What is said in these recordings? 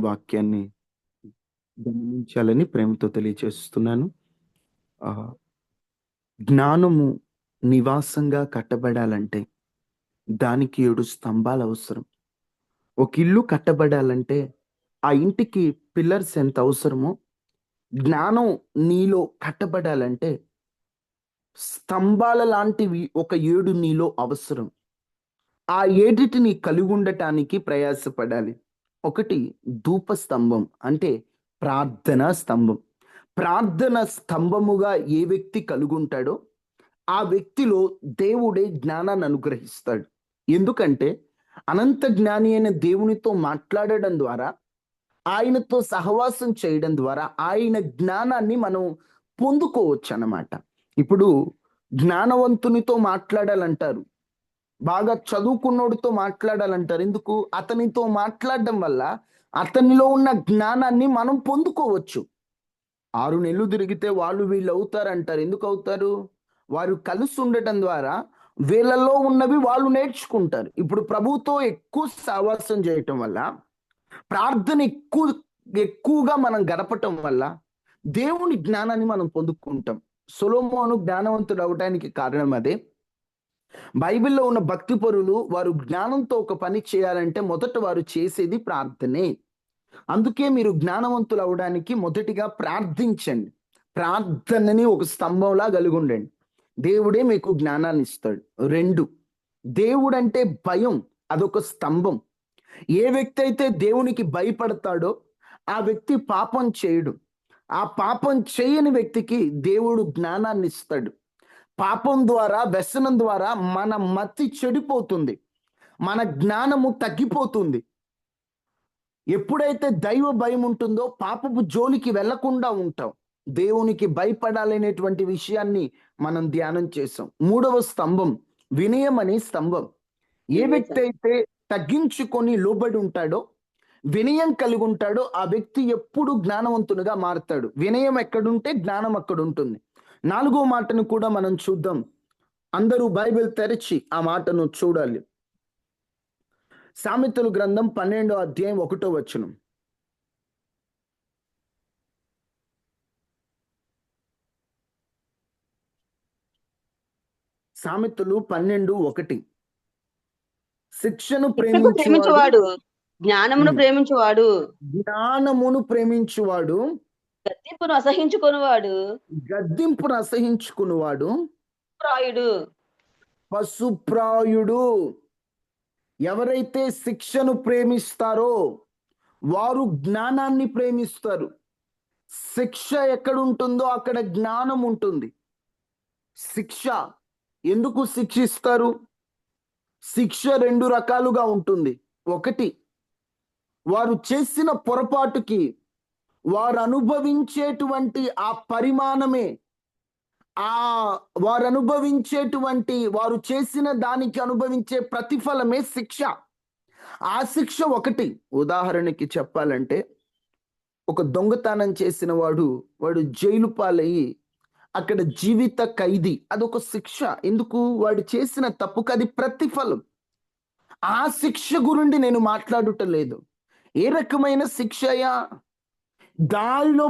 వాక్యాన్ని గమనించాలని ప్రేమతో తెలియచేస్తున్నాను. ఆహ్, జ్ఞానము నివాసంగా కట్టబడాలంటే దానికి 7 స్తంభాలు అవసరం. ఒక ఇల్లు కట్టబడాలంటే ఆ ఇంటికి పిల్లర్స్ ఎంత అవసరమో, జ్ఞానం నీలో కట్టబడాలంటే స్తంభాల లాంటివి ఒక 7 నీలో అవసరం. ఆ 7టిని కలిగుండటానికి ప్రయాసపడాలి. ఒకటి ధూప స్తంభం అంటే ప్రార్థనా స్తంభం. ప్రార్థన స్తంభముగా ఏ వ్యక్తి కలుగుంటాడో ఆ వ్యక్తిలో దేవుడే జ్ఞానాన్ని అనుగ్రహిస్తాడు. ఎందుకంటే అనంత జ్ఞాని అయిన దేవునితో మాట్లాడడం ద్వారా, ఆయనతో సహవాసం చేయడం ద్వారా ఆయన జ్ఞానాన్ని మనం పొందుకోవచ్చనమాట. ఇప్పుడు జ్ఞానవంతునితో మాట్లాడాలంటారు. బాగా చదువుకున్నోడితో మాట్లాడాలంటారు. ఎందుకు? అతనితో మాట్లాడడం వల్ల అతనిలో ఉన్న జ్ఞానాన్ని మనం పొందుకోవచ్చు. 6 నెలలు తిరిగితే వాళ్ళు వీళ్ళు అవుతారంటారు. ఎందుకు అవుతారు? వారు కలిసి ఉండటం ద్వారా వీళ్ళలో ఉన్నవి వాళ్ళు నేర్చుకుంటారు. ఇప్పుడు ప్రభువుతో ఎక్కువ సహవాసం చేయటం వల్ల, ప్రార్థన ఎక్కువగా మనం గడపటం వల్ల దేవుని జ్ఞానాన్ని మనం పొందుకుంటాం. సొలొమోను జ్ఞానవంతుడు అవటానికి కారణం అదే. బైబిల్‌లో ఉన్న భక్తి పరులు వారు జ్ఞానంతో ఒక పని చేయాలంటే మొదట వారు చేసేది ప్రార్థనే. అందుకే మీరు జ్ఞానవంతులు అవ్వడానికి మొదటిగా ప్రార్థించండి. ప్రార్థనని ఒక స్తంభంలా కలిగి ఉండండి. దేవుడే మీకు జ్ఞానాన్ని ఇస్తాడు. 2 దేవుడంటే భయం, అదొక స్తంభం. ఏ వ్యక్తి అయితే దేవునికి భయపడతాడో ఆ వ్యక్తి పాపం చేయడు. ఆ పాపం చేయని వ్యక్తికి దేవుడు జ్ఞానాన్ని ఇస్తాడు. పాపం ద్వారా, వ్యసనం ద్వారా మన మతి చెడిపోతుంది. మన జ్ఞానము తగ్గిపోతుంది. ఎప్పుడైతే దైవ భయం ఉంటుందో పాపపు జోలికి వెళ్లకుండా ఉంటాం. దేవునికి భయపడాలనేటువంటి విషయాన్ని మనం ధ్యానం చేసాం. 3వ స్తంభం వినయం అనే స్తంభం. ఏ వ్యక్తి అయితే తగ్గించుకొని లోబడి ఉంటాడో, వినయం కలిగి ఉంటాడో ఆ వ్యక్తి ఎప్పుడు జ్ఞానవంతునిగా మారతాడు. వినయం ఎక్కడుంటే జ్ఞానం అక్కడ ఉంటుంది. 4వ మాటను కూడా మనం చూద్దాం. అందరూ బైబిల్ తెరిచి ఆ మాటను చూడాలి. సామెతల గ్రంథం 12వ అధ్యాయం 1వ వచనం. సామెతలు 12:1. శిక్షను శిక్షకు ప్రేమించువాడు ప్రేమించువాడు జ్ఞానమును ప్రేమించువాడు, జ్ఞానమును ప్రేమించువాడు గద్దింపును అసహించుకొనువాడు గద్దింపును అసహించుకునివాడు ప్రాయుడు. పశుప్రాయుడు. ఎవరైతే శిక్షను ప్రేమిస్తారో వారు జ్ఞానాన్ని ప్రేమిస్తారు. శిక్ష ఎక్కడుంటుందో అక్కడ జ్ఞానం ఉంటుంది. శిక్ష ఎందుకు శిక్షిస్తారు? శిక్ష 2 రకాలుగా ఉంటుంది. ఒకటి, వారు చేసిన పొరపాటుకి వారు అనుభవించేటువంటి ఆ పరిమాణమే, ఆ వారు అనుభవించేటువంటి వారు చేసిన దానికి అనుభవించే ప్రతిఫలమే శిక్ష. ఆ శిక్ష ఒకటి. ఉదాహరణకి చెప్పాలంటే, ఒక దొంగతనం చేసిన వాడు జైలు పాలయ్యి అక్కడ జీవిత ఖైదీ. అదొక శిక్ష. ఎందుకు? వాడు చేసిన తప్పుకు అది ప్రతిఫలం. ఆ శిక్ష గురించి నేను మాట్లాడుట లేదు. ఏ రకమైన శిక్షయా? దారిలో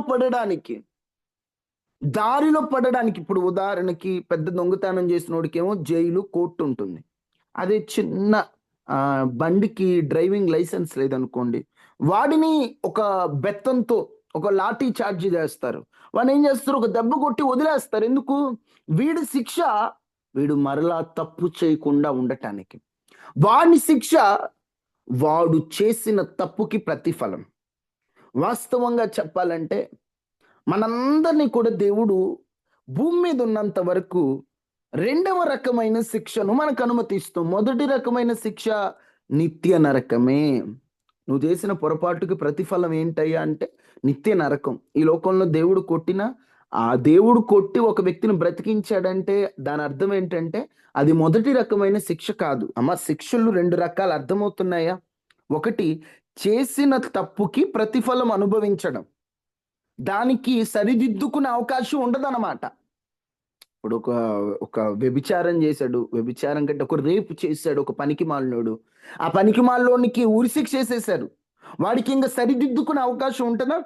పడడానికి ఇప్పుడు ఉదాహరణకి పెద్ద దొంగతనం చేసినోడికేమో జైలు, కోర్టు ఉంటుంది. అదే చిన్న బండికి డ్రైవింగ్ లైసెన్స్ లేదనుకోండి, వాడిని ఒక బెత్తంతో ఒక లాఠీ చార్జ్ చేస్తారు. వాడిని ఏం చేస్తారు? ఒక దెబ్బ కొట్టి వదిలేస్తారు. ఎందుకు? వీడి శిక్ష వీడు మరలా తప్పు చేయకుండా ఉండటానికి. వాడి శిక్ష వాడు చేసిన తప్పుకి ప్రతిఫలం. వాస్తవంగా చెప్పాలంటే మనందరినీ కూడా దేవుడు భూమి మీద ఉన్నంత వరకు 2వ రకమైన శిక్షను మనకు అనుమతిస్తాం. మొదటి రకమైన శిక్ష నిత్య నరకమే. నువ్వు చేసిన పొరపాటుకి ప్రతిఫలం ఏంటయ్యా అంటే నిత్య నరకం. ఈ లోకంలో దేవుడు కొట్టి ఒక వ్యక్తిని బ్రతికించాడంటే దాని అర్థం ఏంటంటే అది మొదటి రకమైన శిక్ష కాదు. అమ్మ, శిక్షలు 2 రకాలు అర్థమవుతున్నాయా? ఒకటి, చేసిన తప్పుకి ప్రతిఫలం అనుభవించడం. దానికి సరిదిద్దుకునే అవకాశం ఉండదన్నమాట. ఇప్పుడు ఒక వ్యభిచారం చేశాడు. వ్యభిచారం కంటే ఒక రేపు చేశాడు ఒక పనికి మాలినోడు. ఆ పనికి మాలినోడికి ఉరిశిక్ష చేసేశారు. వాడికి ఇంకా సరిదిద్దుకునే అవకాశం ఉంటుందా?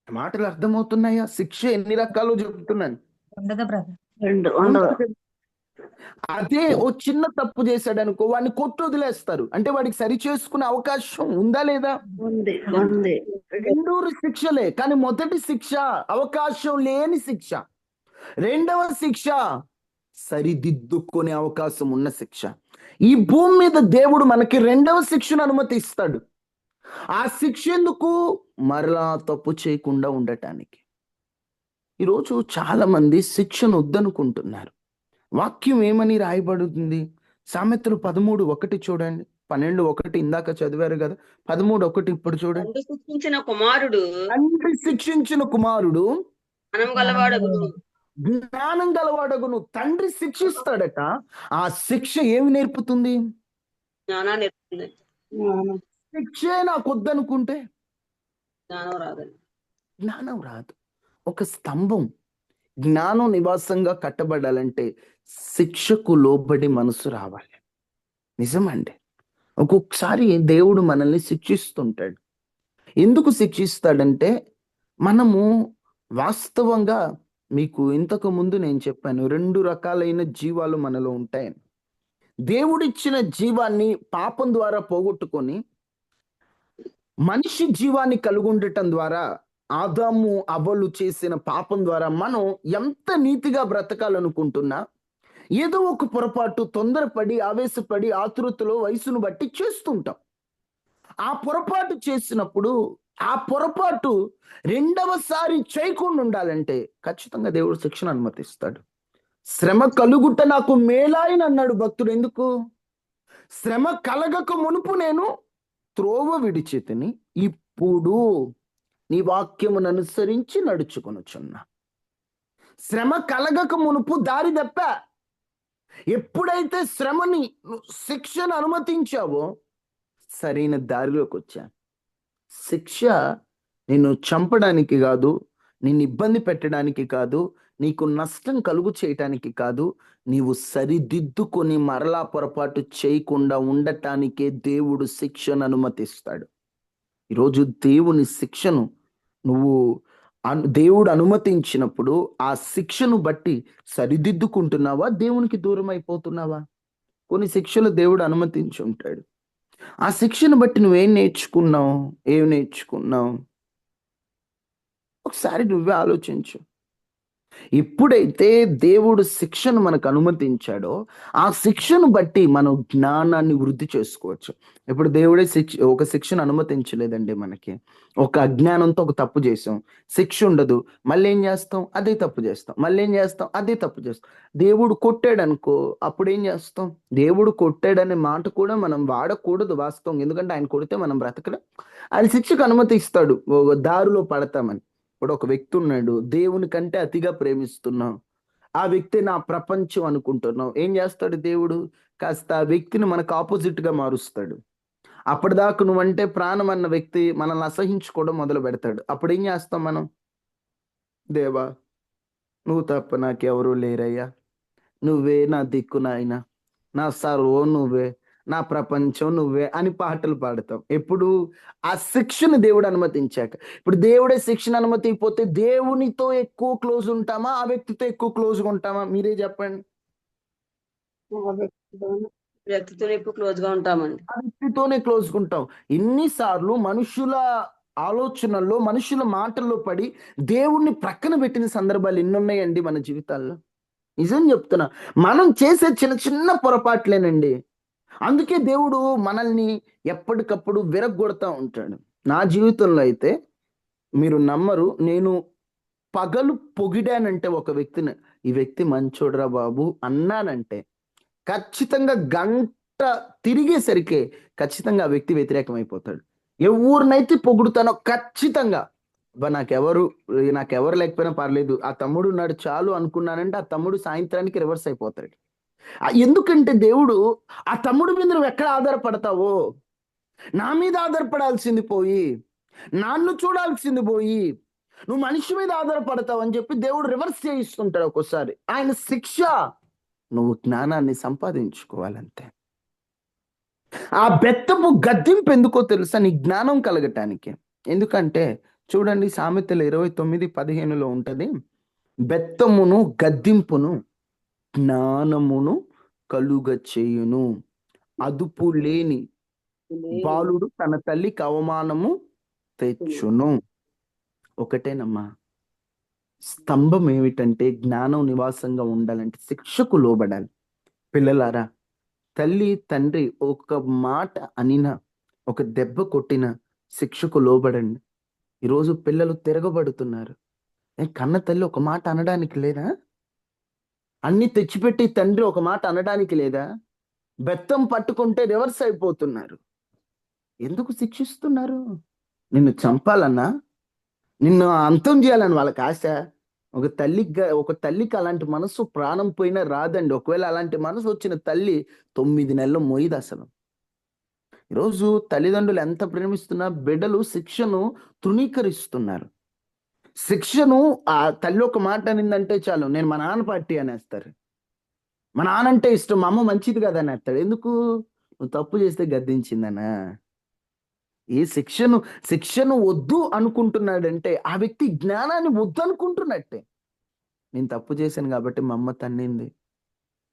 మాటలు అర్థమవుతున్నాయా? శిక్ష ఎన్ని రకాలు చెప్తున్నాను. ఉండదు బ్రదర్. ఉండదు. ఉండదు. అదే ఓ చిన్న తప్పు చేశాడు అనుకో, వాడిని కొట్టు వదిలేస్తారు. అంటే వాడికి సరి చేసుకునే అవకాశం ఉందా లేదా? ఉంది. ఉంది. రెండు శిక్షలే, కానీ మొదటి శిక్ష అవకాశం లేని శిక్ష, రెండవ శిక్ష సరిదిద్దుకునే అవకాశం ఉన్న శిక్ష. ఈ భూమి మీద దేవుడు మనకి రెండవ శిక్షను అనుమతిస్తాడు. ఆ శిక్ష ఎందుకు? మరలా తప్పు చేయకుండా ఉండటానికి. ఈరోజు చాలా మంది శిక్షను వద్దనుకుంటున్నారు. వాక్యం ఏమని రాయబడుతుంది? సామెతలు 13:1 చూడండి. 12:1 ఇందాక చదివారు కదా, 13:1 ఇప్పుడు చూడండి. తండ్రి శిక్షించిన కుమారుడు తండ్రి శిక్షించిన కుమారుడు జ్ఞానం గలవాడగును. జ్ఞానం గలవాడగును. తండ్రి శిక్షిస్తాడట. ఆ శిక్ష ఏమి నేర్పుతుంది? జ్ఞానాన్ని నేర్పుతుంది. శిక్షే నాకు వద్దనుకుంటే జ్ఞానం రాదండి. జ్ఞానం రాదు. ఒక స్తంభం జ్ఞానం నివాసంగా కట్టబడాలంటే శిక్షకు లోబడి మనసు రావాలి. నిజమండి. ఒక్కొక్కసారి దేవుడు మనల్ని శిక్షిస్తుంటాడు. ఎందుకు శిక్షిస్తాడంటే, మనము వాస్తవంగా, మీకు ఇంతకు ముందు నేను చెప్పాను, 2 రకాలైన జీవాలు మనలో ఉంటాయని. దేవుడిచ్చిన జీవాన్ని పాపం ద్వారా పోగొట్టుకొని మనిషి జీవాన్ని కలుగుండటం ద్వారా, ఆదాము అవ్వలు చేసిన పాపం ద్వారా మనం ఎంత నీతిగా బ్రతకాలనుకుంటున్నా ఏదో ఒక పొరపాటు, తొందరపడి, ఆవేశపడి, ఆతృతలో వయసును బట్టి చేస్తుంటాం. ఆ పొరపాటు చేసినప్పుడు ఆ పొరపాటు రెండవసారి చేయకుండా ఉండాలంటే ఖచ్చితంగా దేవుడు శిక్షను అనుమతిస్తాడు. శ్రమ కలుగుట నాకు మేలాయని అన్నాడు భక్తుడు. ఎందుకు? శ్రమ కలగక మునుపు నేను త్రోవ విడిచితిని, ఇప్పుడు నీ వాక్యమును అనుసరించి నడుచుకొనుచున్నా. శ్రమ కలగక మునుపు దారి తప్పా. ఎప్పుడైతే శ్రమని, శిక్షను అనుమతించావో సరైన దారిలోకి వచ్చా. శిక్ష నిన్ను చంపడానికి కాదు, నిన్ను ఇబ్బంది పెట్టడానికి కాదు, నీకు నష్టం కలుగు చేయటానికి కాదు, నీవు సరిదిద్దుకొని మరలా పొరపాటు చేయకుండా ఉండటానికే దేవుడు శిక్షను అనుమతిస్తాడు. ఈరోజు దేవుని శిక్షను నువ్వు దేవుడు అనుమతించినప్పుడు ఆ శిక్షను బట్టి సరిదిద్దుకుంటున్నావా, దేవునికి దూరం అయిపోతున్నావా? కొన్ని శిక్షలు దేవుడు అనుమతించి ఉంటాడు. ఆ శిక్షను బట్టి నువ్వేం నేర్చుకున్నావు? ఏం నేర్చుకున్నావు? ఒకసారి నువ్వే ఆలోచించు. ఎప్పుడైతే దేవుడు శిక్షను మనకు అనుమతించాడో ఆ శిక్షను బట్టి మనం జ్ఞానాన్ని వృద్ధి చేసుకోవచ్చు. ఇప్పుడు దేవుడే ఒక శిక్షను అనుమతించలేదండి మనకి. ఒక అజ్ఞానంతో ఒక తప్పు చేసాం, శిక్ష ఉండదు. మళ్ళీ ఏం చేస్తాం? అదే తప్పు చేస్తాం. మళ్ళీ ఏం చేస్తాం? అదే తప్పు చేస్తాం. దేవుడు కొట్టాడు అనుకో, అప్పుడు ఏం చేస్తాం? దేవుడు కొట్టాడనే మాట కూడా మనం వాడకూడదు వాస్తవం. ఎందుకంటే ఆయన కొడితే మనం బ్రతకడం, ఆయన శిక్షకు అనుమతిస్తాడు, దారిలో పడతామని. ఇప్పుడు ఒక వ్యక్తి ఉన్నాడు, దేవుని కంటే అతిగా ప్రేమిస్తున్నాం, ఆ వ్యక్తి నా ప్రపంచం అనుకుంటున్నాం. ఏం చేస్తాడు దేవుడు? కాస్త ఆ వ్యక్తిని మనకు ఆపోజిట్ గా మారుస్తాడు. అప్పటిదాకా నువ్వంటే ప్రాణం అన్న వ్యక్తి మనల్ని అసహించుకోవడం మొదలు పెడతాడు. అప్పుడు ఏం చేస్తాం మనం? దేవా, నువ్వు తప్ప నాకెవరూ లేరయ్యా, నువ్వే నా దిక్కు నాయనా, నా సర్వం నువ్వే, నా ప్రపంచం నువ్వే అని పాటలు పాడతాం. ఎప్పుడు? ఆ శిక్షను దేవుడు అనుమతించాక. ఇప్పుడు దేవుడే శిక్షణ అనుమతిపోతే దేవునితో ఎక్కువ క్లోజ్ ఉంటామా, ఆ వ్యక్తితో ఎక్కువ క్లోజ్గా ఉంటామా? మీరే చెప్పండి. వ్యక్తితో ఎక్కువ క్లోజ్ గా ఉంటామండి. ఆ వ్యక్తితోనే క్లోజ్గా ఉంటాం. ఎన్నిసార్లు మనుషుల ఆలోచనల్లో, మనుషుల మాటల్లో పడి దేవుణ్ణి ప్రక్కన పెట్టిన సందర్భాలు ఎన్నున్నాయండి మన జీవితాల్లో. నిజం చెప్తున్నా, మనం చేసే చిన్న చిన్న పొరపాట్లేనండి. అందుకే దేవుడు మనల్ని ఎప్పటికప్పుడు విరగ్గొడతా ఉంటాడు. నా జీవితంలో అయితే మీరు నమ్మరు, నేను పగలు పొగిడానంటే ఒక వ్యక్తిని, ఈ వ్యక్తి మంచోడురా బాబు అన్నానంటే ఖచ్చితంగా గంట తిరిగేసరికి ఖచ్చితంగా ఆ వ్యక్తి వ్యతిరేకమైపోతాడు. ఎవరినైతే పొగుడుతానో ఖచ్చితంగా నాకెవరు లేకపోయినా పర్లేదు, ఆ తమ్ముడు ఉన్నాడు చాలు అనుకున్నానంటే ఆ తమ్ముడు సాయంత్రానికి రివర్స్ అయిపోతాడు. ఎందుకంటే దేవుడు, ఆ తమ్ముడి మీద నువ్వు ఎక్కడ ఆధారపడతావో, నా మీద ఆధారపడాల్సింది పోయి, నన్ను చూడాల్సింది పోయి, నువ్వు మనిషి మీద ఆధారపడతావు అని చెప్పి దేవుడు రివర్స్ చేయిస్తుంటాడు ఒక్కోసారి. ఆయన శిక్ష నువ్వు జ్ఞానాన్ని సంపాదించుకోవాలంతే. ఆ బెత్తపు గద్దింపు ఎందుకో తెలుసా? నీ జ్ఞానం కలగటానికి. ఎందుకంటే చూడండి, సామెతలు 29:15 ఉంటది. బెత్తమును గద్దింపును జ్ఞానమును కలుగ చేయును. అదుపు లేని బాలుడు తన తల్లికి అవమానము తెచ్చును. ఒకటేనమ్మా, స్తంభం ఏమిటంటే జ్ఞానం నివాసంగా ఉండాలంటే శిక్షకు లోబడాలి. పిల్లలారా, తల్లి తండ్రి ఒక మాట అనిన, ఒక దెబ్బ కొట్టిన శిక్షకు లోబడండి. ఈరోజు పిల్లలు తిరగబడుతున్నారు. కన్న తల్లి ఒక మాట అనడానికి లేదా? అన్ని తెచ్చిపెట్టి తండ్రి ఒక మాట అనడానికి లేదా? బెత్తం పట్టుకుంటే రివర్స్ అయిపోతున్నారు. ఎందుకు శిక్షిస్తున్నారు? నిన్ను చంపాలన్నా, నిన్ను అంతం చేయాలని వాళ్ళకి ఆశ. ఒక తల్లికి అలాంటి మనసు ప్రాణం పోయినా రాదండి. ఒకవేళ అలాంటి మనసు వచ్చిన తల్లి 9 నెలలు మోయదు అసలు. ఈరోజు తల్లిదండ్రులు ఎంత ప్రేమిస్తున్నా బిడ్డలు శిక్షను తృణీకరిస్తున్నారు. శిక్షను ఆ తల్లి ఒక మాట అనిందంటే చాలు, నేను మా నాన్న పార్టీ అనేస్తారు. మా నాన్న అంటే ఇష్టం, మా అమ్మ మంచిది కదా అనేస్తాడు. ఎందుకు? నువ్వు తప్పు చేస్తే గద్దించిందనా? ఏ శిక్షను వద్దు అనుకుంటున్నాడంటే ఆ వ్యక్తి జ్ఞానాన్ని వద్దు అనుకుంటున్నట్టే. నేను తప్పు చేశాను కాబట్టి మా అమ్మ తన్నింది,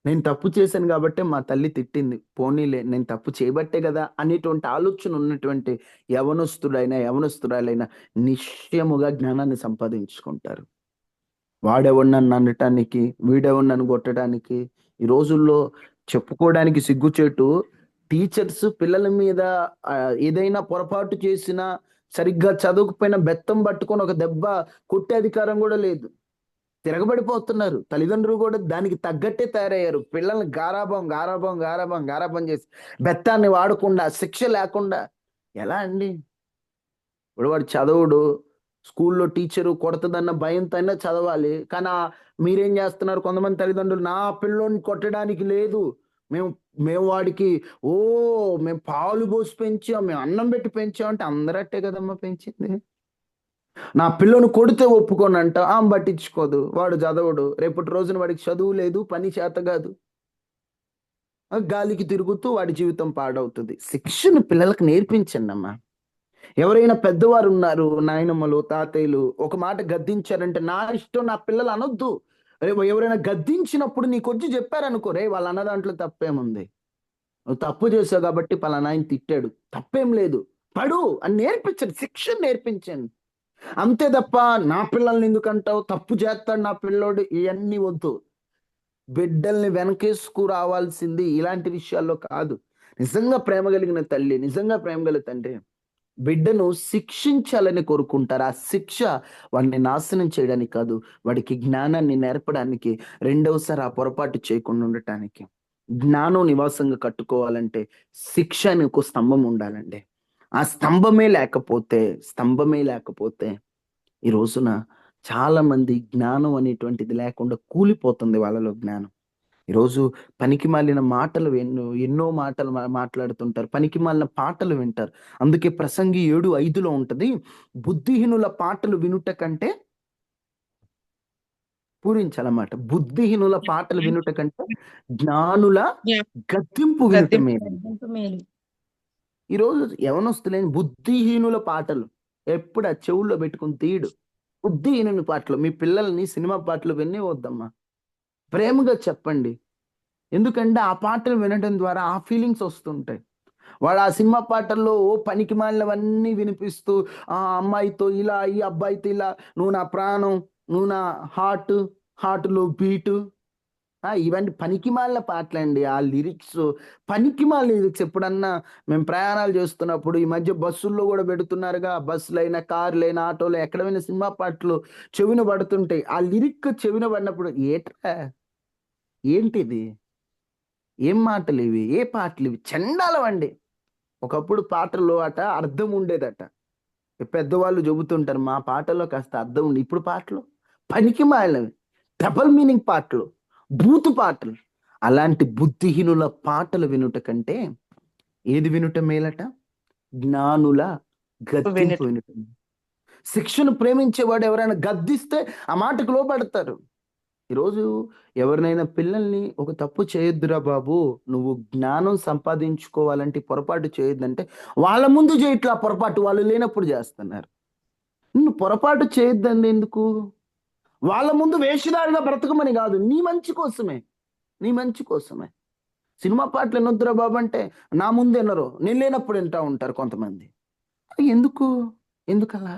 నేను తప్పు చేశాను కాబట్టి మా తల్లి తిట్టింది, పోనీలే నేను తప్పు చేయబట్టే కదా అనేటువంటి ఆలోచన ఉన్నటువంటి యవనస్తురాలైనా నిశ్చయముగా జ్ఞానాన్ని సంపాదించుకుంటారు. వాడెవడు నన్ను అనటానికి, వీడెవడు నన్ను కొట్టడానికి. ఈ రోజుల్లో చెప్పుకోవడానికి సిగ్గుచేటు. టీచర్స్ పిల్లల మీద ఏదైనా పొరపాటు చేసినా, సరిగ్గా చదవకపోయినా బెత్తం పట్టుకొని ఒక దెబ్బ కొట్టే అధికారం కూడా లేదు. తిరగబడిపోతున్నారు. తల్లిదండ్రులు కూడా దానికి తగ్గట్టే తయారయ్యారు. పిల్లల్ని గారాబం చేసి బెత్తాన్ని వాడకుండా, శిక్ష లేకుండా ఎలా అండి? ఇప్పుడు వాడు చదవడు, స్కూల్లో టీచరు కొడతదన్న భయంతో అయినా చదవాలి. కానీ మీరేం చేస్తున్నారు? కొంతమంది తల్లిదండ్రులు, నా పిల్లోని కొట్టడానికి లేదు, మేము మేము వాడికి ఓ మేము పాలు పోసి పెంచాం, మేము అన్నం పెట్టి పెంచాం అంటే అందరట్టే కదమ్మా పెంచింది. నా పిల్లని కొడితే ఒప్పుకోనంట, ఆమె పట్టించుకోదు, వాడు చదవడు, రేపటి రోజున వాడికి చదువు లేదు, పని చేత కాదు, గాలికి తిరుగుతూ వాడి జీవితం పాడవుతుంది. శిక్షను పిల్లలకు నేర్పించండి అమ్మా. ఎవరైనా పెద్దవారు ఉన్నారు, నాయనమ్మలు, తాతయ్యలు, ఒక మాట గద్దించారంటే నా ఇష్టం, నా పిల్లలు అనొద్దు. ఎవరైనా గద్దించినప్పుడు నీకొచ్చి చెప్పారనుకో, రే వాళ్ళ అన్న దాంట్లో తప్పేముంది, నువ్వు తప్పు చేసావు కాబట్టి పలానా ఆయన తిట్టాడు, తప్పేం లేదు, పడు అని నేర్పించండి. శిక్షణ నేర్పించండి. అంతే తప్ప నా పిల్లల్ని ఎందుకంటావు, తప్పు చేస్తాడు నా పిల్లోడు, ఇవన్నీ వద్దు. బిడ్డల్ని వెనకేసుకు రావాల్సింది ఇలాంటి విషయాల్లో కాదు. నిజంగా ప్రేమ కలిగిన తల్లి, నిజంగా ప్రేమ కలిగిన తండ్రి బిడ్డను శిక్షించాలని కోరుకుంటారు. ఆ శిక్ష వాడిని నాశనం చేయడానికి కాదు, వాడికి జ్ఞానాన్ని నేర్పడానికి, రెండవసారి ఆ పొరపాటు చేయకుండా ఉండటానికి. జ్ఞానం నివాసంగా కట్టుకోవాలంటే శిక్ష అని ఒక స్తంభం ఉండాలండి. ఆ స్తంభమే లేకపోతే ఈ రోజున చాలా మంది జ్ఞానం అనేటువంటిది లేకుండా కూలిపోతుంది వాళ్ళలో జ్ఞానం. ఈరోజు పనికి మాలిన మాటలు ఎన్నో మాటలు మాట్లాడుతుంటారు, పనికి మాలిన పాటలు వింటారు. అందుకే ప్రసంగి 7:5 ఉంటది, బుద్ధిహీనుల పాటలు వినుట కంటే, పూరించాలన్నమాట, బుద్ధిహీనుల పాటలు వినుట కంటే జ్ఞానుల గద్దింపు వినుట మేలు. మేలు. ఈరోజు యవనస్తులేని బుద్ధిహీనుల పాటలు ఎప్పుడు ఆ చెవుల్లో పెట్టుకుని తీయడు. బుద్ధిహీనుని పాటలు, మీ పిల్లల్ని సినిమా పాటలు వినే వద్దమ్మా. ప్రేమగా చెప్పండి. ఎందుకంటే ఆ పాటలు వినడం ద్వారా ఆ ఫీలింగ్స్ వస్తుంటాయి. వాడు ఆ సినిమా పాటల్లో ఓ పనికి మాలినవన్నీ వినిపిస్తూ, ఆ అమ్మాయితో ఇలా, ఈ అబ్బాయితో ఇలా, నువ్వు నా ప్రాణం, నువ్వు నా హార్ట్లో బీటు, ఇవన్నీ పనికి మాలిన పాటలండి. ఆ లిరిక్స్ పనికి మాలిన లిరిక్స్. ఎప్పుడన్నా మేము ప్రయాణాలు చేస్తున్నప్పుడు, ఈ మధ్య బస్సుల్లో కూడా పెడుతున్నారుగా, బస్సులైనా, కార్లైనా, ఆటోలో, ఎక్కడైనా సినిమా పాటలు చెవిన పడుతుంటాయి. ఆ లిరిక్ చెవిన పడినప్పుడు ఏట్రా, ఏంటిది, ఏం మాటలు ఇవి, ఏ పాటలు ఇవి, చండాలమండి. ఒకప్పుడు పాటల్లో అర్థం ఉండేదట. పెద్దవాళ్ళు చెబుతుంటారు, మా పాటల్లో కాస్త అర్థం ఉంది. ఇప్పుడు పాటలు పనికి మాలినవి, డబల్ మీనింగ్ పాటలు, బూతు పాటలు. అలాంటి బుద్ధిహీనుల పాటలు వినుట కంటే ఏది వినుట మేలట? జ్ఞానుల గద్దింపు వినుట. శిక్షను ప్రేమించేవాడు ఎవరైనా గద్దిస్తే ఆ మాటకు లోపడతారు. ఈరోజు ఎవరినైనా పిల్లల్ని ఒక తప్పు చేయొద్దురా బాబు, నువ్వు జ్ఞానం సంపాదించుకోవాలంటే ఈ పొరపాటు చేయొద్దంటే వాళ్ళ ముందు చేయట్లా, పొరపాటు వాళ్ళు లేనప్పుడు చేస్తున్నారు. నువ్వు పొరపాటు చేయొద్దండి ఎందుకు? వాళ్ళ ముందు వేషధారిగా బ్రతకమని కాదు, నీ మంచి కోసమే, నీ మంచి కోసమే. సినిమా పాటలు వినొద్దురా బాబు అంటే నా ముందు వినరు, నేను లేనప్పుడు వింటా ఉంటారు కొంతమంది. ఎందుకు? ఎందుకలా?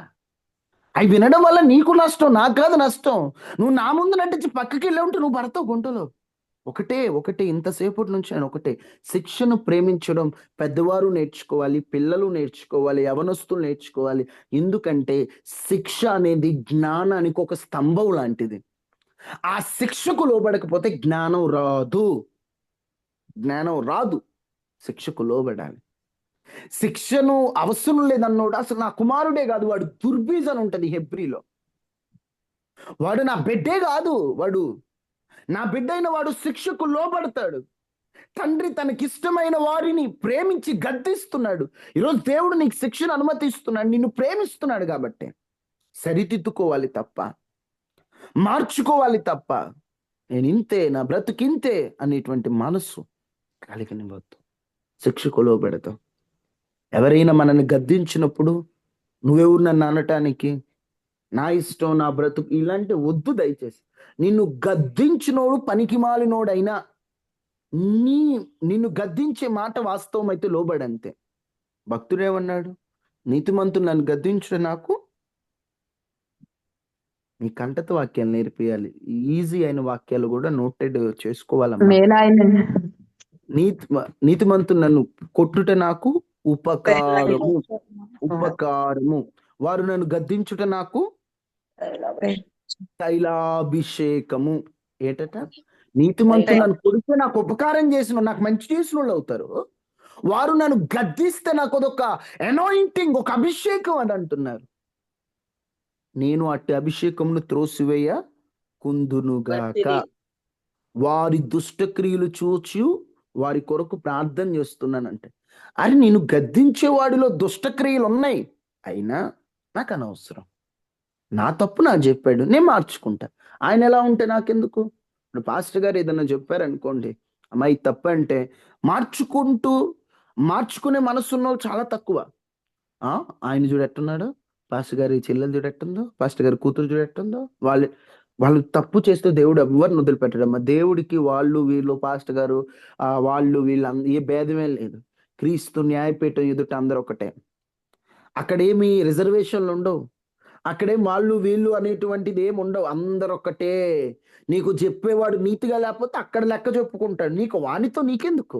అవి వినడం వల్ల నీకు నష్టం, నాకు కాదు నష్టం. నువ్వు నా ముందు నటించి పక్కకి వెళ్ళి ఉంటే నువ్వు పడతావు గుంటలో. ఒకటే ఒకటే ఇంతసేపటి నుంచి నేను ఒకటే, శిక్షను ప్రేమించడం పెద్దవారు నేర్చుకోవాలి, పిల్లలు నేర్చుకోవాలి, యవనస్తులు నేర్చుకోవాలి. ఎందుకంటే శిక్ష అనేది జ్ఞానానికి ఒక స్తంభం లాంటిది. ఆ శిక్షకు లోబడకపోతే జ్ఞానం రాదు, జ్ఞానం రాదు. శిక్షకు లోబడాలి. శిక్షను అవసరం లేదన్నోడు అసలు నా కుమారుడే కాదు, వాడు దుర్బీజ్ అని ఉంటది హెబ్రీలో. వాడు నా బిడ్డే కాదు, వాడు నా బిడ్డ అయిన వాడు శిక్షకు లోబడతాడు. తండ్రి తనకిష్టమైన వారిని ప్రేమించి గద్దిస్తున్నాడు. ఈరోజు దేవుడు నీకు శిక్షను అనుమతిస్తున్నాడు, నిన్ను ప్రేమిస్తున్నాడు కాబట్టి సరిదిద్దుకోవాలి తప్ప, మార్చుకోవాలి తప్ప, నేను ఇంతే, నా బ్రతుకింతే అనేటువంటి మనసు కలిగనివ్వద్దు. శిక్షకు లోబెడతావు. ఎవరైనా మనల్ని గద్దించినప్పుడు నువ్వెవరు నన్ను అనటానికి, నా ఇష్టం నా బ్రతుకు ఇలాంటి వద్దు దయచేసి. నిన్ను గద్దించినోడు పనికి మాలినోడైనా నీ నిన్ను గద్దించే మాట వాస్తవం అయితే లోబడంతే. భక్తుడేమన్నాడు? నీతిమంతుడు నన్ను గద్దించడం నాకు నీ కంటత వాక్యాలు నేర్పియాలి. ఈజీ అయిన వాక్యాలు కూడా నోటెడ్ చేసుకోవాలమ్మా. మేలాయన నీతిమంతుడు నన్ను కొట్టుట నాకు ఉపకారము, ఉపకారము. వారు నన్ను గద్దించుట నాకు తైలాభిషేకము. ఏటట? నీతిమంతులు నన్ను కొడితే నాకు ఉపకారం చేసిన, నాకు మంచి చేసిన వాళ్ళు అవుతారు. వారు నన్ను గద్దిస్తే నాకు అదొక అనాయింటింగ్, ఒక అభిషేకం అని అంటున్నారు. నేను అట్టి అభిషేకమును త్రోసివేయ కుందునుగాక. వారి దుష్టక్రియలు చూచి వారి కొరకు ప్రార్థన చేస్తున్నానంటే, అరే నేను గద్దించే వాడిలో దుష్టక్రియలు ఉన్నాయి, అయినా నాకు అనవసరం. నా తప్పు నాకు చెప్పాడు, నేను మార్చుకుంటా. ఆయన ఎలా ఉంటే నాకెందుకు? ఇప్పుడు పాస్టర్ గారు ఏదన్నా చెప్పారనుకోండి, అమ్మాయి తప్పు అంటే మార్చుకునే మనసు ఉన్న వాళ్ళు చాలా తక్కువ. ఆయన చూడెట్టున్నాడు, పాస్టర్ గారి చెల్లెలు చూడెట్టుందో, పాస్టర్ గారి కూతురు చూడెట్టుందో, వాళ్ళు తప్పు చేస్తే దేవుడు ఎవరిని వదిలిపెట్టడమ్మా. దేవుడికి వాళ్ళు వీళ్ళు పాస్టర్ గారు వాళ్ళు వీళ్ళు ఏ భేదమే లేదు. క్రీస్తు న్యాయపీఠం ఎదుట అందరూ ఒకటే. అక్కడేమి రిజర్వేషన్లు ఉండవు, అక్కడేం వాళ్ళు వీళ్ళు అనేటువంటిది ఏమి ఉండవు, అందరు ఒక్కటే. నీకు చెప్పేవాడు నీతిగా లేకపోతే అక్కడ లెక్క చెప్పుకుంటాడు. నీకు వానితో నీకెందుకు?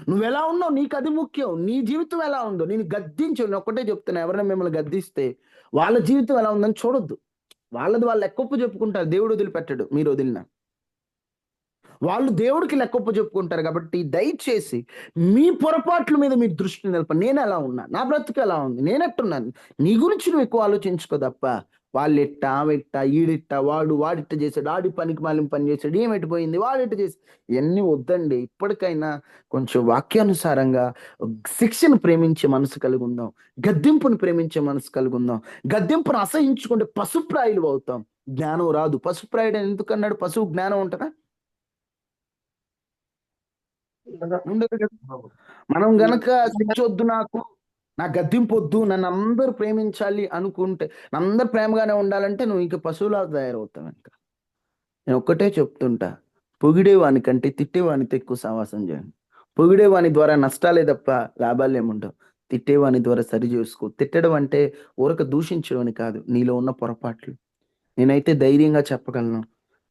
నువ్వెలా ఉన్నావు నీకు అది ముఖ్యం. నీ జీవితం ఎలా ఉందో నేను గద్దించు, నేను ఒక్కటే చెప్తున్నా, ఎవరైనా మిమ్మల్ని గద్దిస్తే వాళ్ళ జీవితం ఎలా ఉందని చూడొద్దు. వాళ్ళది వాళ్ళు లెక్కొప్పు చెప్పుకుంటారు, దేవుడు వదిలిపెట్టడు. మీరు వదిలిన వాళ్ళు దేవుడికి లెక్కొప్పు చెప్పుకుంటారు. కాబట్టి దయచేసి మీ పొరపాట్ల మీద మీరు దృష్టి నిలపండి. నేను ఎలా ఉన్నా, నా బ్రతుకు ఎలా ఉంది, నేనెట్టున్నాను, నీ గురించి నువ్వు ఎక్కువ ఆలోచించుకో తప్ప వాళ్ళెట్టా ఆమెట్టా ఈడిట్టా వాడిట్ట చేశాడు, ఆడి పనికి మాలిన పని చేశాడు, ఏమెట్టిపోయింది వాడిట్ట చేసి, ఇవన్నీ వద్దండి. ఇప్పటికైనా కొంచెం వాక్యానుసారంగా శిక్షను ప్రేమించే మనసు కలిగి ఉందాం, గద్దింపును ప్రేమించే మనసు కలిగి ఉందాం. గద్దింపును అసహించుకుంటే పశుప్రాయులు అవుతాం, జ్ఞానం రాదు. పశుప్రాయుడు ఎందుకన్నాడు? పశువు జ్ఞానం ఉంటుందా? ఉండదు కదా. మనం గనక శిక్ష వద్దు, నా గద్దింపు వద్దు, నన్ను అందరూ ప్రేమించాలి అనుకుంటే, అందరు ప్రేమగానే ఉండాలంటే నువ్వు ఇంకా పశువులా తయారవుతావు. ఇంకా నేను ఒక్కటే చెప్తుంటా, పొగిడేవాని కంటే తిట్టేవానితో ఎక్కువ సావాసం చేయండి. పొగిడేవాని ద్వారా నష్టాలే తప్ప లాభాలు ఏముండవు. తిట్టేవాని ద్వారా సరి చేసుకో. తిట్టడం అంటే ఊరక దూషించడం అని కాదు, నీలో ఉన్న పొరపాట్లు. నేనైతే ధైర్యంగా చెప్పగలను,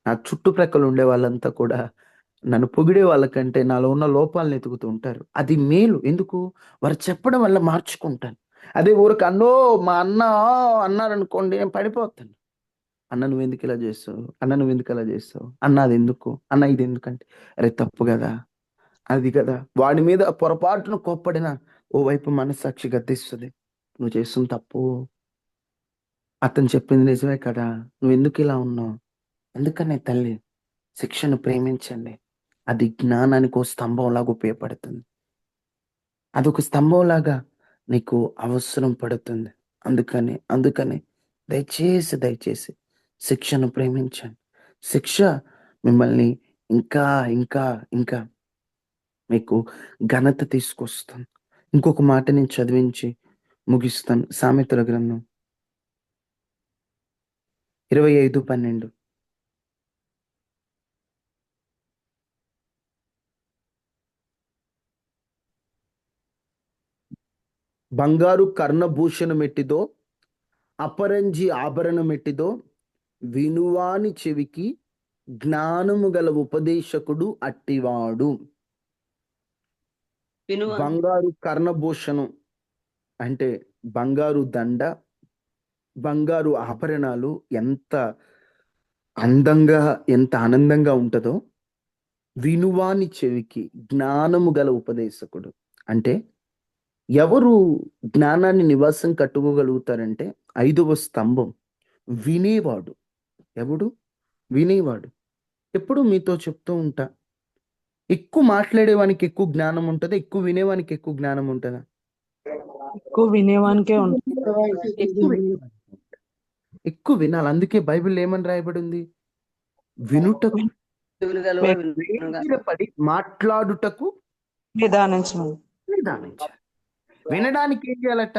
నా చుట్టుప్రక్కల ఉండే వాళ్ళంతా కూడా నన్ను పొగిడే వాళ్ళకంటే నాలో ఉన్న లోపాలను ఎతుకుతూ ఉంటారు. అది మేలు. ఎందుకు? వారు చెప్పడం వల్ల మార్చుకుంటాను. అదే ఊరికి మా అన్న అన్నారనుకోండి, నేను పడిపోతాను. అన్న నువ్వెందుకు ఇలా చేస్తావు, అన్న నువ్వెందుకు అలా చేస్తావు, అన్న అది ఎందుకు, అన్న ఇది ఎందుకంటే, అరే తప్పు కదా, అది కదా. వాడి మీద పొరపాటును కోప్పడిన ఓవైపు మనస్సాక్షి గద్దిస్తుంది, నువ్వు చేస్తుంది తప్పు, అతను చెప్పింది నిజమే కదా, నువ్వెందుకు ఇలా ఉన్నావు. ఎందుకనే తల్లి, శిక్షను ప్రేమించండి. అది జ్ఞానానికి ఒక స్తంభంలాగా ఉపయోగపడుతుంది. అదొక స్తంభంలాగా నీకు అవసరం పడుతుంది. అందుకని దయచేసి శిక్షను ప్రేమించండి. శిక్ష మిమ్మల్ని ఇంకా ఇంకా ఇంకా మీకు ఘనత తీసుకొస్తాను. ఇంకొక మాట నేను చదివించి ముగిస్తాను. సామెతల గ్రంథం 25:12. బంగారు కర్ణభూషణమెట్టిదో అపరంజి ఆభరణమెట్టిదో వినువాని చెవికి జ్ఞానము గల ఉపదేశకుడు అట్టివాడు. వినువ బంగారు కర్ణభూషణం అంటే బంగారు దండ, బంగారు ఆభరణాలు ఎంత అందంగా ఎంత ఆనందంగా ఉంటుందో, వినువాని చెవికి జ్ఞానము గల ఉపదేశకుడు అంటే ఎవరు జ్ఞానాన్ని నివాసం కట్టుకోగలుగుతారంటే 5వ స్తంభం వినేవాడు. ఎవడు? వినేవాడు. ఎప్పుడు మీతో చెప్తూ ఉంటా, ఎక్కువ మాట్లాడేవానికి ఎక్కువ జ్ఞానం ఉంటుందా, ఎక్కువ వినేవానికి ఎక్కువ జ్ఞానం ఉంటుందా? ఎక్కువ వినేవానికే ఉంటుంది. ఎక్కువ వినేవానికి ఉంటుంది. ఎక్కువ వినాలి. అందుకే బైబిల్ ఏమని రాయబడి ఉంది? వినుటకు చెవులు గలవ వినుగా. వేగిరపడి మాట్లాడుటకు నిదానించమని. నిదానించాలి. వినడానికి ఏం చేయాలట?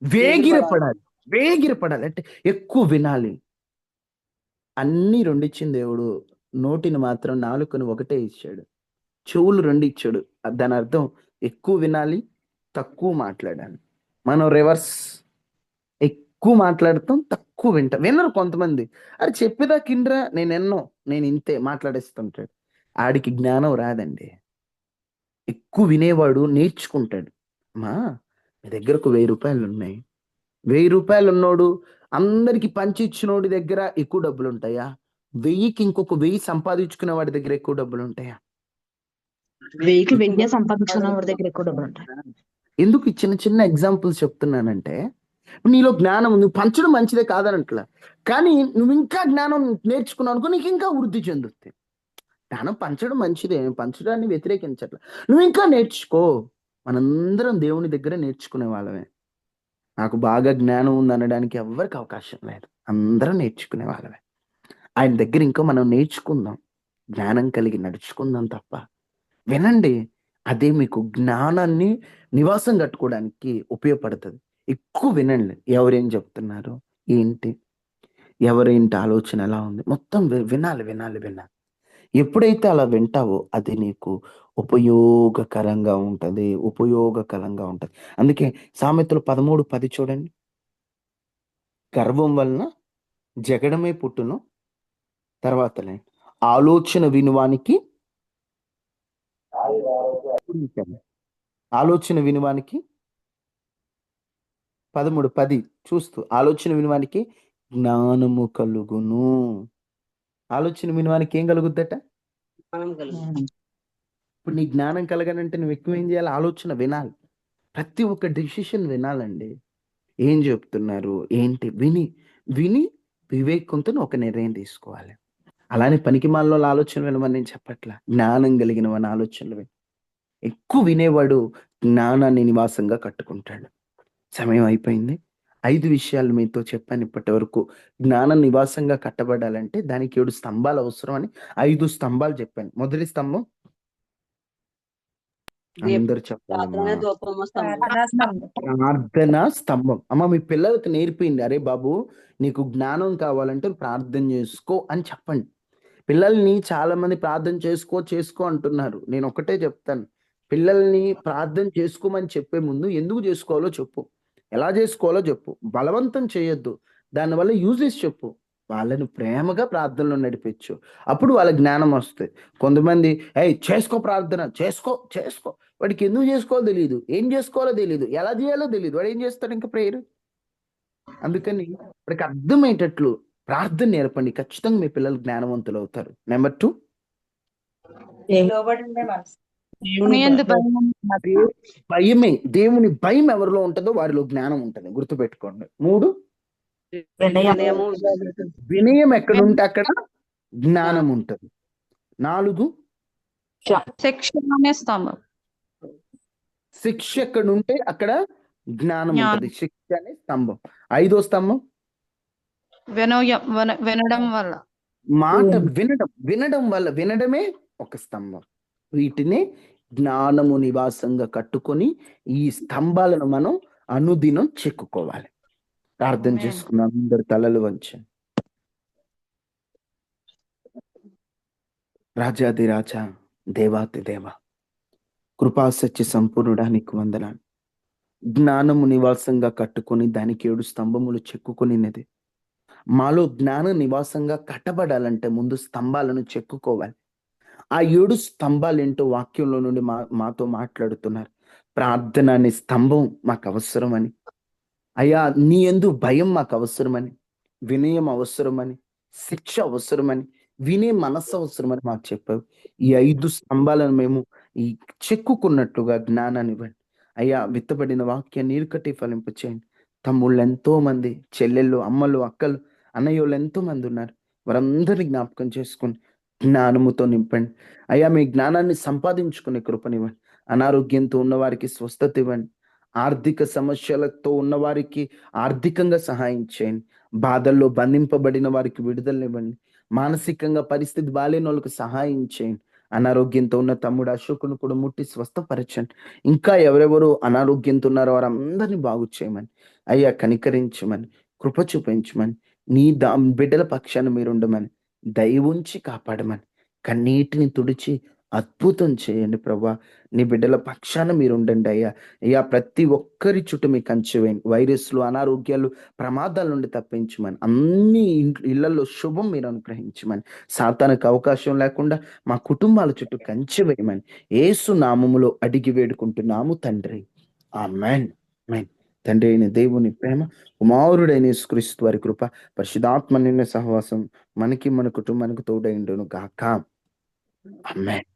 వేగిరపడాలి. వేగిరపడాలి అంటే ఎక్కువ వినాలి. అన్ని రెండిచ్చిన దేవుడు నోటిని మాత్రం నాలుకను ఒకటే ఇచ్చాడు. చెవులు 2 ఇచ్చాడు. దాని అర్థం ఎక్కువ వినాలి, తక్కువ మాట్లాడాలి. మనం రివర్స్, ఎక్కువ మాట్లాడతాం, తక్కువ వింటాం. వినరు కొంతమంది. అరే చెప్పేదాకా ఇండ్రా, నేను ఇంతే మాట్లాడేస్తుంటాడు. ఆడికి జ్ఞానం రాదండి. ఎక్కువ వినేవాడు నేర్చుకుంటాడు. అమ్మా మీ దగ్గర ఒక 1000 రూపాయలు ఉన్నాయి. 1000 రూపాయలు ఉన్నోడు అందరికి పంచి ఇచ్చినోడి దగ్గర ఎక్కువ డబ్బులు ఉంటాయా? 1000కి ఇంకొక 1000 సంపాదించుకునే వాడి దగ్గర ఎక్కువ డబ్బులు ఉంటాయా? 1000 సంపాదించుకున్న వాడి దగ్గర ఎక్కువ డబ్బులు ఉంటాయి. ఎందుకు ఈ చిన్న చిన్న ఎగ్జాంపుల్స్ చెప్తున్నానంటే, నీలో జ్ఞానం ఉంది, పంచడం మంచిదే కాదనట్లా, కానీ నువ్వు ఇంకా జ్ఞానం నేర్చుకున్నావు అనుకో, నీకు ఇంకా వృద్ధి చెందుతుంది. జ్ఞానం పంచడం మంచిదే, పంచడాన్ని వ్యతిరేకించట్ల. నువ్వు ఇంకా నేర్చుకో. మనందరం దేవుని దగ్గర నేర్చుకునే వాళ్ళమే. నాకు బాగా జ్ఞానం ఉంది అనడానికి ఎవ్వరికి అవకాశం లేదు. అందరం నేర్చుకునే వాళ్ళమే. ఆయన దగ్గర ఇంకా మనం నేర్చుకుందాం, జ్ఞానం కలిగి నడుచుకుందాం తప్ప. వినండి, అదే మీకు జ్ఞానాన్ని నివాసం కట్టుకోవడానికి ఉపయోగపడుతుంది. ఎక్కువ వినండి. ఎవరేం చెప్తున్నారు, ఏంటి, ఎవరేంటి ఆలోచన ఎలా ఉంది, మొత్తం వినాలి వినాలి వినాలి. ఎప్పుడైతే అలా వింటావో అది నీకు ఉపయోగకరంగా ఉంటుంది, ఉపయోగకరంగా ఉంటుంది. అందుకే సామెతలు 13:10 చూడండి. గర్వం వలన జగడమే పుట్టును, తర్వాతనే ఆలోచన వినువానికి ఆలోచన వినువానికి 13:10 చూస్తూ ఆలోచన వినువానికి జ్ఞానము కలుగును. ఆలోచన వినువానికి ఏం కలుగుద్దట? మనం కలుగు. ఇప్పుడు నీ జ్ఞానం కలగనంటే నువ్వు ఎక్కువ ఏం చేయాలి? ఆలోచన వినాలి. ప్రతి ఒక్క డెసిషన్ వినాలండి. ఏం చెప్తున్నారు, ఏంటి, విని విని వివేకంతో ఒక నిర్ణయం తీసుకోవాలి. అలానే పనికి మాలిన ఆలోచన వినమని నేను చెప్పట్లా. జ్ఞానం కలిగిన వాని ఆలోచనలు విని. ఎక్కువ వినేవాడు జ్ఞానాన్ని నివాసంగా కట్టుకుంటాడు. సమయం అయిపోయింది. 5 విషయాలు మీతో చెప్పాను ఇప్పటి వరకు. జ్ఞానం నివాసంగా కట్టబడాలంటే దానికి 7 స్తంభాలు అవసరం అని 5 స్తంభాలు చెప్పాను. మొదటి స్తంభం అందరు చెప్పాలమ్మా. ప్రార్థన ధూపము స్తంభం. ప్రార్థన స్తంభం. అమ్మ మీ పిల్లలకు నేర్పిండి. అరే బాబు, నీకు జ్ఞానం కావాలంటే ప్రార్థన చేసుకో అని చెప్పండి. పిల్లల్ని చాలా మంది ప్రార్థన చేసుకో చేసుకో అంటున్నారు. నేను ఒకటే చెప్తాను, పిల్లల్ని ప్రార్థన చేసుకోమని చెప్పే ముందు ఎందుకు చేసుకోవాలో చెప్పు, ఎలా చేసుకోవాలో చెప్పు. బలవంతం చేయొద్దు. దానివల్ల యూజెస్ చెప్పు. వాళ్ళని ప్రేమగా ప్రార్థనలో నడిపించు. అప్పుడు వాళ్ళ జ్ఞానం వస్తుంది. కొంతమంది చేసుకో, ప్రార్థన చేసుకో చేసుకో, వాడికి ఎందుకు చేసుకోవాలో తెలియదు, ఏం చేసుకోవాలో తెలియదు, ఎలా చేయాలో తెలియదు, వాడు ఏం చేస్తాడు ఇంకా ప్రేయర్. అందుకని వాడికి అర్థమయ్యేటట్లు ప్రార్థన నేర్పండి. ఖచ్చితంగా మీ పిల్లలు జ్ఞానవంతులు అవుతారు. నెంబర్ 2, భయమే. దేవుని భయం ఎవరిలో ఉంటుందో వారిలో జ్ఞానం ఉంటుంది. గుర్తుపెట్టుకోండి. 3, వినయము వినయం ఎక్కడుంటే అక్కడ జ్ఞానం ఉంటుంది. 4, శిక్ష ఎక్కడుంటే అక్కడ జ్ఞానం ఉంటుంది. శిక్ష అనే స్తంభం. 5వ స్తంభం వినడం వల్ల మాట వినడమే ఒక స్తంభం. వీటిని జ్ఞానము నివాసంగా కట్టుకొని ఈ స్తంభాలను మనం అనుదినం చెక్కుకోవాలి. ప్రార్థన చేసుకున్నాం, అందరు తలలు వంచి. రాజాది రాజా, దేవాతి దేవ, కృపా సత్య సంపూర్ణుడానికి వందనాలు. జ్ఞానము నివాసంగా కట్టుకొని దానికి 7 స్తంభములు చెక్కుకొనినది. మాలో జ్ఞాన నివాసంగా కట్టబడాలంటే ముందు స్తంభాలను చెక్కుకోవాలి. ఆ 7 స్తంభాలు ఏంటో వాక్యంలో నుండి మాతో మాట్లాడుతున్నారు. ప్రార్థన అనే స్తంభం మాకు అవసరమని, అయ్యా నీ యందు భయం మాకు అవసరమని, వినయం అవసరమని, శిక్ష అవసరమని, వినే మనస్సు అవసరమని మాకు చెప్పావు. ఈ 5 స్తంభాలను మేము ఈ చెక్కుకున్నట్లుగా జ్ఞానాన్ని ఇవ్వండి అయ్యా. విత్తబడిన వాక్యాన్ని నీరుకట్టి ఫలింపు చేయండి. తమ్ముళ్ళు ఎంతో మంది, చెల్లెళ్ళు, అమ్మలు, అక్కలు, అన్నయ్యోళ్ళు ఎంతో మంది ఉన్నారు. వారందరినీ జ్ఞాపకం చేసుకుని జ్ఞానముతో నింపండి అయ్యా. మీ జ్ఞానాన్ని సంపాదించుకునే కృపనివ్వండి. అనారోగ్యంతో ఉన్నవారికి స్వస్థత ఇవ్వండి. ఆర్థిక సమస్యలతో ఉన్నవారికి ఆర్థికంగా సహాయం చేయండి. బాధల్లో బంధింపబడిన వారికి విడుదలనివ్వండి. మానసికంగా పరిస్థితి బాలేని వాళ్ళకి సహాయం చేయండి. అనారోగ్యంతో ఉన్న తమ్ముడు అశోకును కూడా ముట్టి స్వస్థపరచండి. ఇంకా ఎవరెవరు అనారోగ్యంతో ఉన్నారో వారందరినీ బాగు చేయమని అయ్యా, కనికరించమని, కృప చూపించమని, నీ బిడ్డల పక్షాన మీరు ఉండమని, దయ ఉంచి కాపాడమని, కన్నీటిని తుడిచి అద్భుతం చేయండి ప్రభా. నీ బిడ్డల పక్షాన మీరు ఉండండి అయ్యా. అయ్యా, ప్రతి ఒక్కరి చుట్టూ మీ కంచె వేయండి. వైరస్లు, అనారోగ్యాలు, ప్రమాదాల నుండి తప్పించమని, అన్ని ఇళ్లలో శుభం మీరు అనుగ్రహించమని, సాతానికి అవకాశం లేకుండా మా కుటుంబాల చుట్టూ కంచె వేయమని యేసు నామములో అడిగి వేడుకుంటున్నాము తండ్రి. ఆమేన్. ఆమేన్. తండ్రి అయిన దేవుని ప్రేమ, కుమారుడైన యేసుక్రీస్తు వారి కృప, పరిశుద్ధాత్మ నిన్న సహవాసం మనకి మన కుటుంబానికి తోడైండును గాక. ఆమేన్.